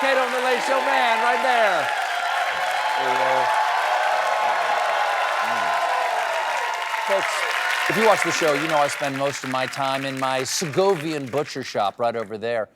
Cato and the Late Show Man, right there. Folks, if you watch the show, you know I spend most of my time in my Segovian butcher shop right over there,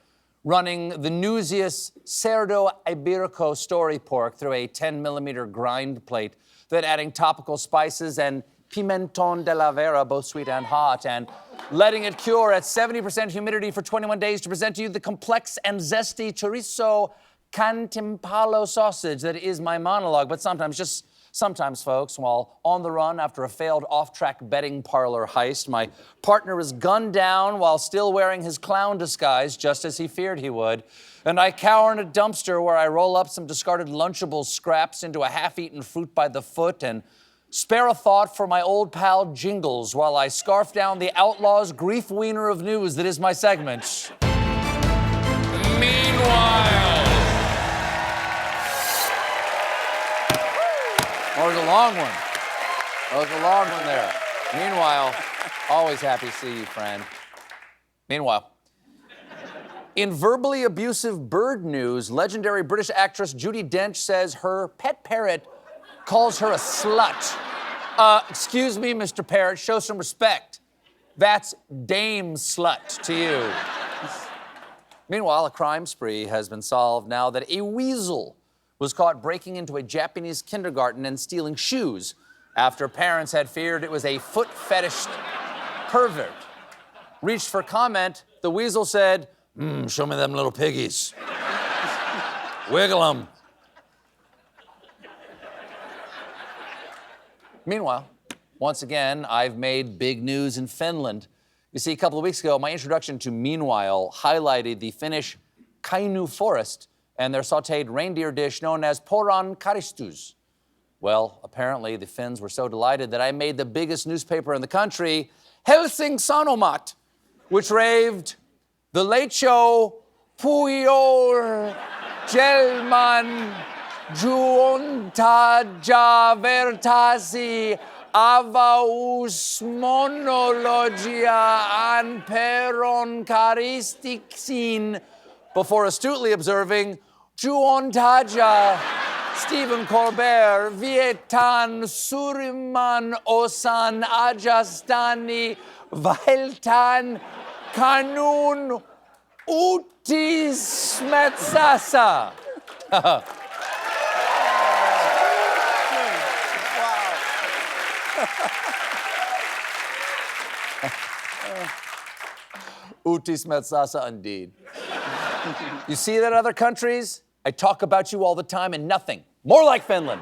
running the newsiest Cerdo Iberico story pork through a 10-millimeter grind plate, then adding topical spices and pimenton de la vera, both sweet and hot, and letting it cure at 70% humidity for 21 days to present to you the complex and zesty chorizo cantimpalo sausage that is my monologue. But sometimes, folks, while on the run after a failed off-track betting parlor heist, my partner is gunned down while still wearing his clown disguise, just as he feared he would. And I cower in a dumpster where I roll up some discarded Lunchable scraps into a half-eaten fruit by the foot and spare a thought for my old pal Jingles while I scarf down the outlaw's grief wiener of news that is my segment. Meanwhile... That was a long one. That was a long one there. Meanwhile, always happy to see you, friend. Meanwhile, in verbally abusive bird news, legendary British actress Judi Dench says her pet parrot calls her a slut. Excuse me, Mr. Parrot, show some respect. That's Dame Slut to you. Meanwhile, a crime spree has been solved now that a weasel was caught breaking into a Japanese kindergarten and stealing shoes after parents had feared it was a foot fetish pervert. Reached for comment, the weasel said, show me them little piggies. Wiggle them. Meanwhile, once again, I've made big news in Finland. You see, a couple of weeks ago, my introduction to Meanwhile highlighted the Finnish Kainu forest and their sautéed reindeer dish known as poran karistus. Well, apparently the Finns were so delighted that I made the biggest newspaper in the country, Helsing Sanomat, which raved, "The Late Show, Puior, Gelman, Juontaja vertasi, avaus monologia an peron karistiksin," before astutely observing, Juontaja, Stephen Colbert, Vietan, Suriman, Osan, Ajastani, Vailtan, Kanun, Utis, Metsasa. Utis Metsasa indeed. You see that in other countries? I talk about you all the time and nothing. More like Finland.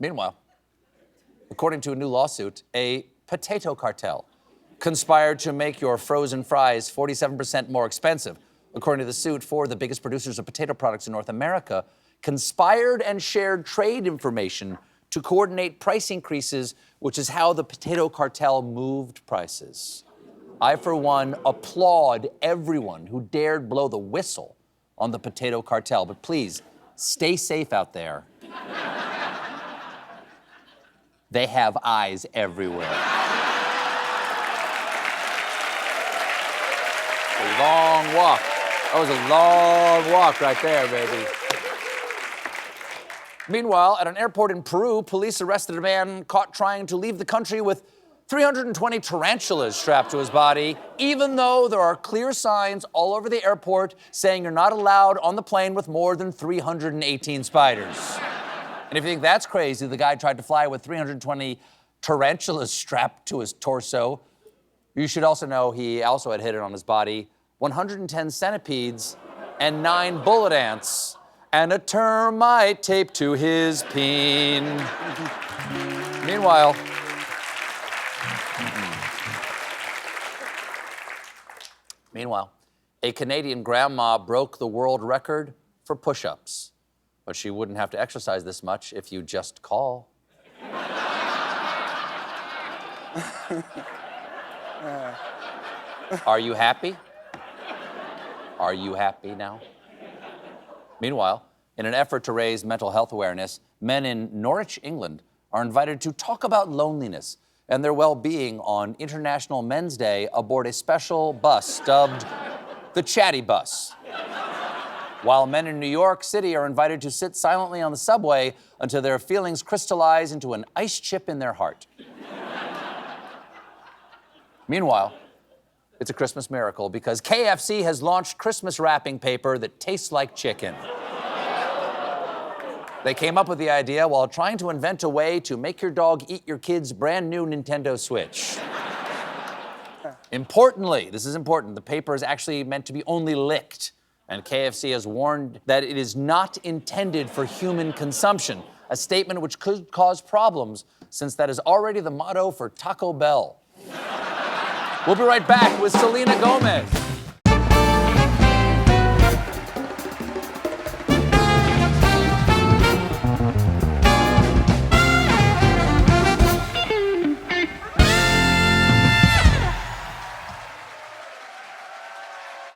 Meanwhile, according to a new lawsuit, a potato cartel conspired to make your frozen fries 47% more expensive. According to the suit, four of the biggest producers of potato products in North America conspired and shared trade information to coordinate price increases, which is how the potato cartel moved prices. I, for one, applaud everyone who dared blow the whistle on the potato cartel. But please, stay safe out there. They have eyes everywhere. A long walk. That was a long walk right there, baby. Meanwhile, at an airport in Peru, police arrested a man caught trying to leave the country with 320 tarantulas strapped to his body, even though there are clear signs all over the airport saying you're not allowed on the plane with more than 318 spiders. And if you think that's crazy, the guy tried to fly with 320 tarantulas strapped to his torso. You should also know he also had hidden on his body 110 centipedes and 9 bullet ants and a termite taped to his peen. Meanwhile, a Canadian grandma broke the world record for push-ups. But she wouldn't have to exercise this much if you just call. Are you happy? Are you happy now? Meanwhile, in an effort to raise mental health awareness, men in Norwich, England, are invited to talk about loneliness and their well-being on International Men's Day aboard a special bus dubbed the Chatty Bus. while men in New York City are invited to sit silently on the subway until their feelings crystallize into an ice chip in their heart. Meanwhile, it's a Christmas miracle because KFC has launched Christmas wrapping paper that tastes like chicken. They came up with the idea while trying to invent a way to make your dog eat your kid's brand new Nintendo Switch. Importantly, this is important, the paper is actually meant to be only licked, and KFC has warned that it is not intended for human consumption, a statement which could cause problems since that is already the motto for Taco Bell. We'll be right back with Selena Gomez.